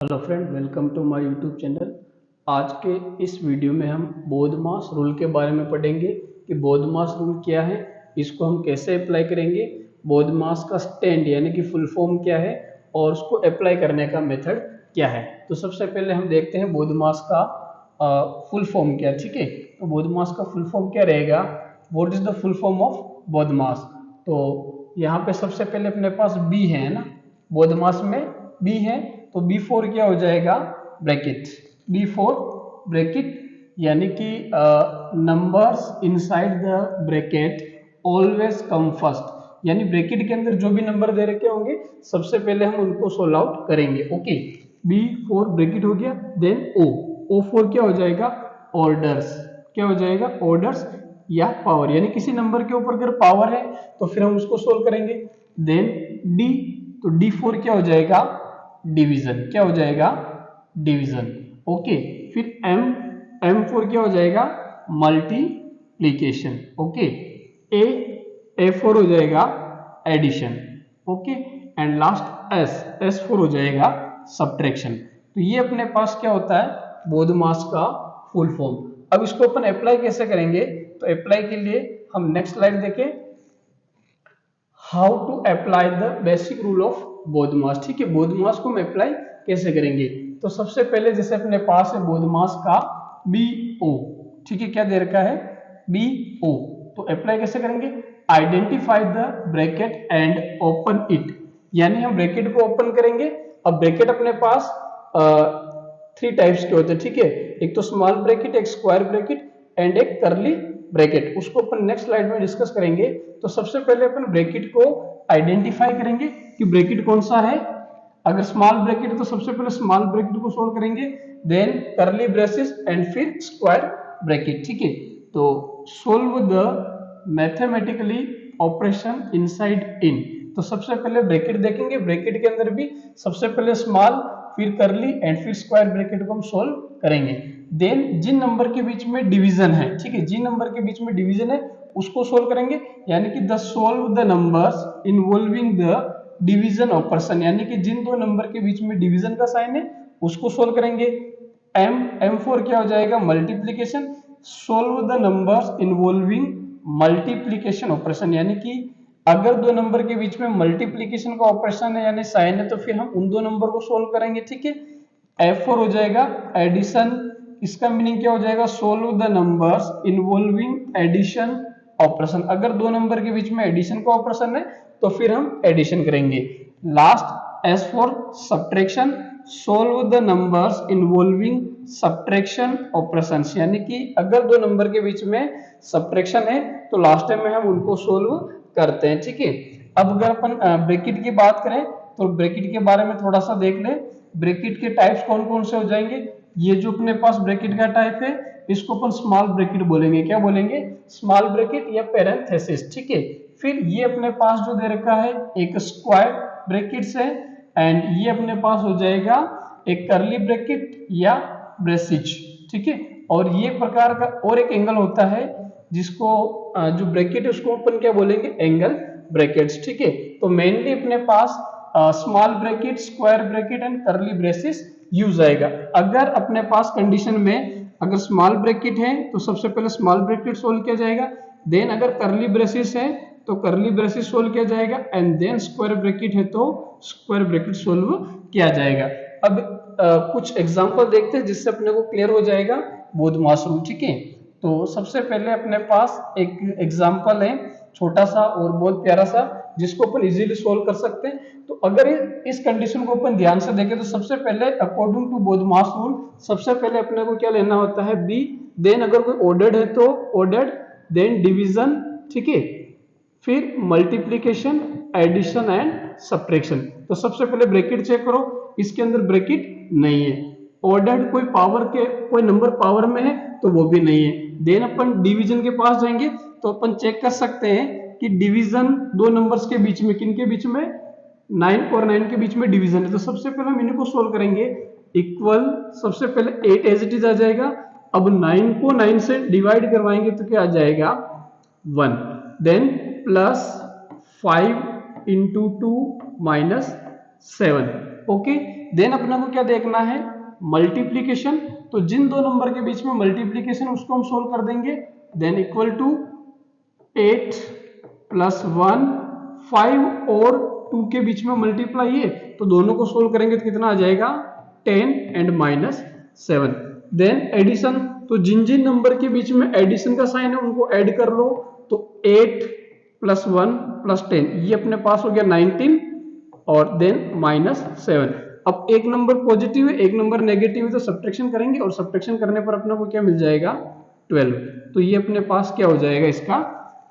Hello friend, welcome to my YouTube channel. आज के इस वीडियो में हम बोधमास रूल के बारे में पढ़ेंगे कि बोधमास रूल क्या है, इसको हम कैसे अप्लाई करेंगे, बोधमास का स्टैंड यानी कि फुल फॉर्म क्या है और उसको अप्लाई करने का मेथड क्या है। तो सबसे पहले हम देखते हैं बोधमास का फुल फॉर्म क्या, ठीक है। तो बोधमास का फुल फॉर्म क्या रहेगा, what is the full form of BODMAS. तो यहाँ पे सबसे पहले अपने पास बी है ना, बोधमास में बी है, तो बी फोर क्या हो जाएगा, ब्रैकेट, बी फोर ब्रैकेट, यानी कि numbers inside the bracket always come first, यानी ब्रैकेट के अंदर जो भी नंबर दे रखे होंगे सबसे पहले हम उनको सोल्व आउट करेंगे। ओके, बी फोर ब्रैकेट हो गया, देन ओ, ओ फोर क्या हो जाएगा, ऑर्डर्स, क्या हो जाएगा, ऑर्डर्स या पावर, यानी किसी नंबर के ऊपर अगर पावर है तो फिर हम उसको सोल्व करेंगे। देन डी, तो डी फोर क्या हो जाएगा, डिवीजन, क्या हो जाएगा, डिवीजन। ओके, फिर एम, एम फोर क्या हो जाएगा, मल्टीप्लीकेशन। ओके, ए फोर हो जाएगा addition. Okay, and last S, S four हो जाएगा सब्ट्रैक्शन। तो ये अपने पास क्या होता है, बोधमास का फुल फॉर्म। अब इसको अपन अप्लाई कैसे करेंगे, तो अप्लाई के लिए हम नेक्स्ट स्लाइड देखें, how to apply the basic rule of BODMAS. ठीक है, बोधमास को हम अप्लाई कैसे करेंगे। तो सबसे पहले जैसे अपने पास है बोधमास का बी ओ, ठीक है, क्या दे रखा है, बी ओ, तो अप्लाई कैसे करेंगे, identify the bracket and open it, यानी हम ब्रैकेट को ओपन करेंगे। अब ब्रैकेट अपने पास थ्री टाइप्स के होते हैं, ठीक है, एक तो स्मॉल ब्रैकेट, एक स्क्वायर ब्रैकेट एंड एक करली ब्रैकेट, उसको अपन नेक्स्ट स्लाइड में डिस्कस करेंगे। तो सबसे पहले अपन ब्रैकेट को आइडेंटिफाई करेंगे कि ब्रैकेट कौन सा है। अगर स्मॉल ब्रैकेट है तो सबसे पहले स्मॉल ब्रैकेट को सोल्व करेंगे, देन करली ब्रेसेस एंड फिर स्क्वायर ब्रैकेट। ठीक है, तो solve the mathematically operation inside in, तो सबसे पहले ब्रैकेट देखेंगे, ब्रैकेट के अंदर भी सबसे पहले स्मॉल फिर करली एंड फिर स्क्वायर ब्रैकेट को हम सोल्व करेंगे। देन जिन नंबर के बीच में डिवीजन है, ठीक है, जिन नंबर के बीच में डिवीजन है उसको सोल्व करेंगे, यानी कि the solve the numbers involving the division operation, यानी कि जिन दो नंबर के बीच में डिवीजन का साइन है उसको सोल्व करेंगे। एम, एम फोर क्या हो जाएगा, multiplication, solve the numbers involving multiplication operation, यानी कि अगर दो नंबर के बीच में मल्टीप्लीकेशन का ऑपरेशन है यानी साइन है तो फिर हम उन दो नंबर को सोल्व करेंगे। ठीक है, F4 हो जाएगा एडिशन, इसका मीनिंग क्या हो जाएगा, solve the numbers involving addition operation, अगर दो नंबर के बीच में एडिशन का ऑपरेशन है तो फिर हम एडिशन करेंगे। Last S4 subtraction, solve the numbers involving subtraction operations, यानी कि अगर दो नंबर के बीच में सब्ट्रैक्शन है तो लास्ट टाइम में हम उनको सोल्व करते हैं। ठीक है, अब अगर अपन ब्रैकेट की बात करें तो ब्रैकेट के बारे में थोड़ा सा देख लें, ब्रैकेट के टाइप्स कौन कौन से हो जाएंगे। ये जो अपने पास ब्रैकेट का टाइप है इसको अपन स्मॉल ब्रैकेट बोलेंगे, क्या बोलेंगे, स्मॉल ब्रैकेट या पैरेंथेसिस। ठीक है, फिर ये अपने पास जो दे रखा है एक स्क्वायर ब्रैकेट्स है, एंड ये अपने पास हो जाएगा एक करली ब्रैकेट या ब्रेसिज। ठीक है, और ये प्रकार का और एक एंगल होता है जिसको जो ब्रैकेट है उसको अपन क्या बोलेंगे, एंगल ब्रैकेट्स। ठीक है, तो मेनली अपने पास small bracket, square bracket and curly braces use आएगा। अगर अपने पास कंडीशन में अगर स्मॉल ब्रैकेट है तो सबसे पहले स्मॉल ब्रैकेट सोल्व किया जाएगा, देन अगर करली ब्रेसिस है तो करली ब्रेसिस सोल्व किया जाएगा, एंड देन स्क्वायर ब्रैकेट है तो स्क्वायर ब्रैकेट सोल्व किया जाएगा। अब कुछ एग्जांपल देखते हैं जिससे अपने को क्लियर हो जाएगा बोधमास रूल। ठीक है, तो सबसे पहले अपने पास एक एग्जांपल है छोटा सा और बहुत प्यारा सा जिसको अपन इजीली सोल्व कर सकते हैं। तो अगर इस कंडीशन को अपन ध्यान से देखें तो सबसे पहले अकॉर्डिंग टू बोधमास रूल सबसे पहले अपने को क्या लेना होता है, बी, देन अगर कोई ऑर्डर्ड है तो ऑर्डर्ड, देन डिवीजन, ठीक है, फिर मल्टीप्लीकेशन, एडिशन एंड सब्ट्रैक्शन। तो सबसे पहले ब्रैकेट चेक करो, इसके अंदर ब्रैकेट नहीं है, ऑर्डर्ड कोई पावर के कोई नंबर पावर में है तो वो भी नहीं है। देन अपन डिवीजन के पास जाएंगे तो अपन चेक कर सकते हैं कि डिवीजन दो नंबर्स के बीच में, किन के बीच में, 9 और 9 के बीच में डिवीजन है। तो सबसे पहले हम इनको सोल्व करेंगे, इक्वल, सबसे पहले 8 एज इट इज आ जाएगा, अब 9 को 9 से डिवाइड करवाएंगे तो क्या आ जाएगा, 1, then plus 5 into 2 minus 7। Okay, then अपने को क्या देखना है, मल्टीप्लीकेशन। तो जिन दो नंबर के बीच में मल्टीप्लीकेशन उसको हम सोल्व कर देंगे। देन इक्वल टू 8 + 1, 5 और 2 के बीच में मल्टीप्लाई है तो दोनों को सोल्व करेंगे तो कितना आ जाएगा, 10 एंड -7। देन एडिशन, तो जिन जिन नंबर के बीच में एडिशन का साइन है उनको ऐड कर लो। तो 8 + 1 + 10, ये अपने पास हो गया 19 और देन -7। अब एक नंबर पॉजिटिव है एक नंबर नेगेटिव है तो सब्ट्रैक्शन करेंगे और सब्ट्रैक्शन करने पर अपने को क्या मिल जाएगा, 12। तो ये अपने पास क्या हो जाएगा इसका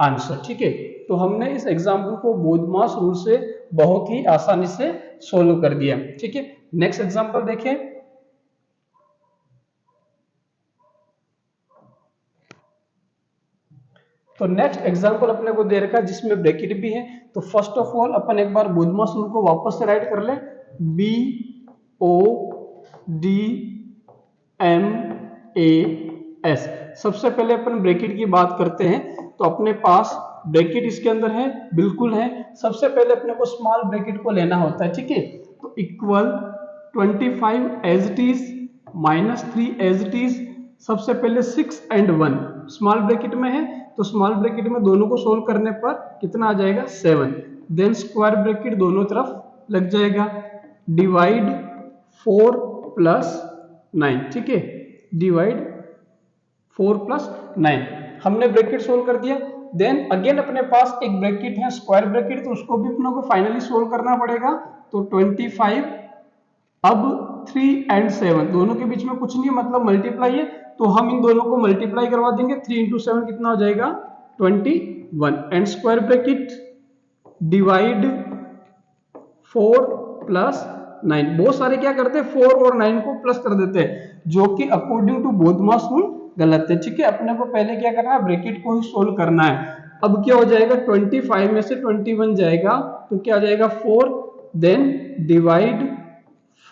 आंसर। ठीक है, तो हमने इस एग्जाम्पल को बोधमास रूल से बहुत ही आसानी से सोल्व कर दिया। ठीक है, नेक्स्ट एग्जाम्पल देखें। तो नेक्स्ट एग्जांपल अपने को दे रखा है जिसमें ब्रैकेट भी है। तो फर्स्ट ऑफ ऑल अपन एक बार बोधमास रूल को वापस से राइट कर ले, BODMAS। सबसे पहले अपन ब्रैकेट की बात करते हैं। तो अपने पास ब्रैकेट इसके अंदर है, बिल्कुल है। सबसे पहले अपने को स्मॉल ब्रैकेट को लेना होता है। ठीक है, तो equal 25 as it is -3 as it is. सबसे पहले 6 and 1 स्मॉल ब्रैकेट में है तो स्मॉल ब्रैकेट में दोनों को सोल्व करने पर कितना आ जाएगा, 7। देन स्क्वायर ब्रैकेट दोनों तरफ लग जाएगा, डिवाइड 4 + 9। ठीक है, डिवाइड 4 + 9 हमने ब्रैकेट सोल्व कर दिया। देन अगेन अपने पास एक ब्रैकेट है स्क्वायर ब्रैकेट, तो उसको भी अपने को फाइनली सोल्व करना पड़ेगा। तो 25, अब 3 and 7 दोनों के बीच में कुछ नहीं है मतलब मल्टीप्लाई है, तो हम इन दोनों को मल्टीप्लाई करवा देंगे। 3 × 7 कितना हो जाएगा, 21 एंड स्क्वायर ब्रैकेट डिवाइड 4 + 9। बहुत सारे क्या करते हैं 4 और 9 को प्लस कर देते हैं, जो कि अकॉर्डिंग टू बोधमास रूल गलत है। ठीक है, अपने को पहले क्या करना है, ब्रैकेट को ही सोल्व करना है। अब क्या हो जाएगा, 25 में से 21 जाएगा तो क्या आ जाएगा 4, देन डिवाइड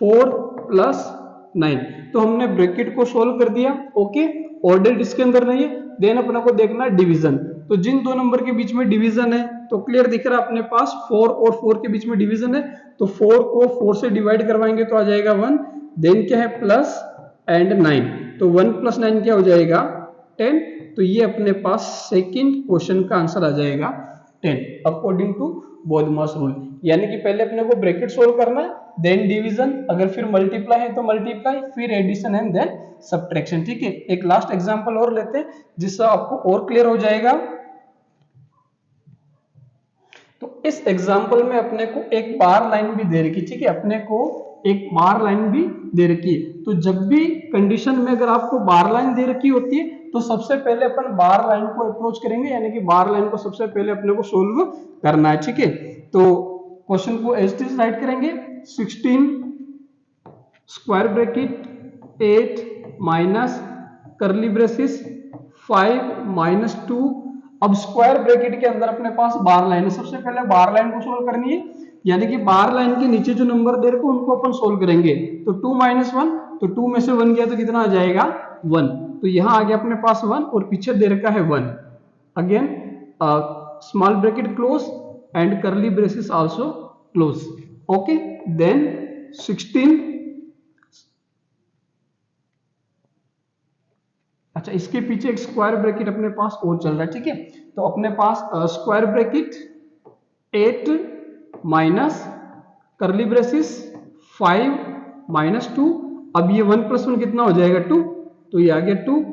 4 + 9। तो हमने ब्रैकेट को सोल्व कर दिया। ओके, ऑर्डर इसके अंदर नहीं है। देन अपने को देखना है डिवीजन। तो जिन दो नंबर के बीच में डिवीजन है तो क्लियर दिख रहा है अपने पास 4 और 4 के बीच में डिवीजन है, तो 4 को 4 से डिवाइड करवाएंगे तो आ जाएगा 1। देन क्या है, प्लस एंड 9, तो 1 + 9 क्या हो जाएगा, 10। तो ये अपने पास सेकंड क्वेश्चन का आंसर आ जाएगा 10 अकॉर्डिंग टू बोधमास रूल। यानी कि पहले अपने को ब्रैकेट सोल्व करना है, देन डिवीजन, अगर फिर मल्टीप्लाई है तो मल्टीप्लाई, फिर एडिशन एंड देन सब्ट्रैक्शन। ठीक है, एक लास्ट एग्जांपल और लेते हैं जिससे आपको और क्लियर हो जाएगा। तो इस एग्जांपल में अपने को एक बार लाइन भी दे रखी। ठीक है, अपने को एक बार लाइन भी दे रखी है। तो जब भी कंडीशन में अगर आपको बार लाइन दे रखी होती है तो सबसे पहले अपन बार लाइन को अप्रोच करेंगे, यानी कि बार लाइन को सबसे पहले अपने को सोल्व करना है। ठीक है, तो क्वेश्चन को एज इट इज राइट करेंगे। 16 square bracket 8 minus curly braces 5 - 2। अब स्क्वायर ब्रैकेट के अंदर अपने पास बार लाइन है, सबसे पहले बार लाइन को सोल्व करनी है, यानी कि बार लाइन के नीचे जो नंबर दे रखे उनको अपन सोल्व करेंगे। तो 2 - 1, तो 2 में से 1 गया तो कितना आ जाएगा, 1। तो यहां आ गया अपने पास 1 और पीछे दे रखा है 1। Again small bracket close and curly braces also close. Okay, then 16, अच्छा इसके पीछे एक स्क्वायर ब्रैकेट अपने पास और चल रहा है। ठीक है, तो अपने पास square bracket 8 minus curly braces 5 - 2। अब ये 1 + 1 कितना हो जाएगा, 2, तो ये आ गया 2।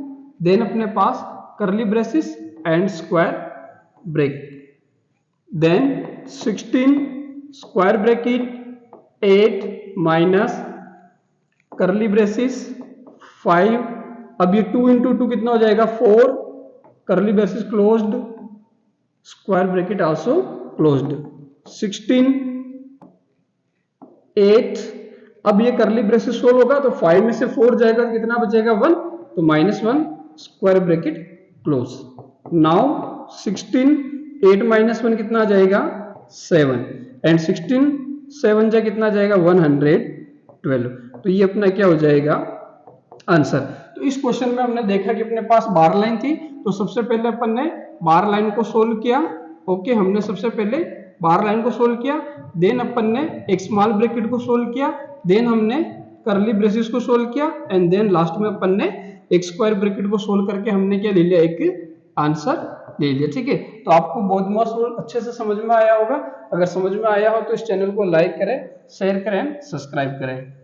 देन अपने पास curly braces and square bracket, then 16 square bracket 8 minus curly braces 5। अब ये 2 × 2 कितना हो जाएगा, 4, करली braces closed, square bracket also closed. 16 8, अब ये करली ब्रेसिस सोल्व होगा तो 5 में से 4 जाएगा तो कितना बचेगा, 1, तो -1, स्क्वायर ब्रैकेट क्लोज। नाउ 16 8 - 1 कितना आ जाएगा, 7, एंड 16 7 जा कितना आ जाएगा, 112। तो ये अपना क्या हो जाएगा आंसर। तो इस क्वेश्चन में हमने देखा कि अपने पास बार लाइन थी, तो सबसे पहले अपन ने बार लाइन को सोल्व किया। ओके, हमने सबसे पहले बार लाइन को सोल्व किया, देन अपन ने एक स्मॉल ब्रैकेट को सोल्व किया, देन हमने करली ब्रेसेस को सोल्व किया एंड देन लास्ट में अपन ने एक स्क्वायर ब्रैकेट को सोल्व करके हमने क्या ले लिया, एक आंसर ले लिया। ठीक है, तो आपको BODMAS रूल अच्छे से समझ में आया होगा। अगर समझ में आया हो तो इस चैनल को लाइक करें, शेयर करें, सब्सक्राइब करें।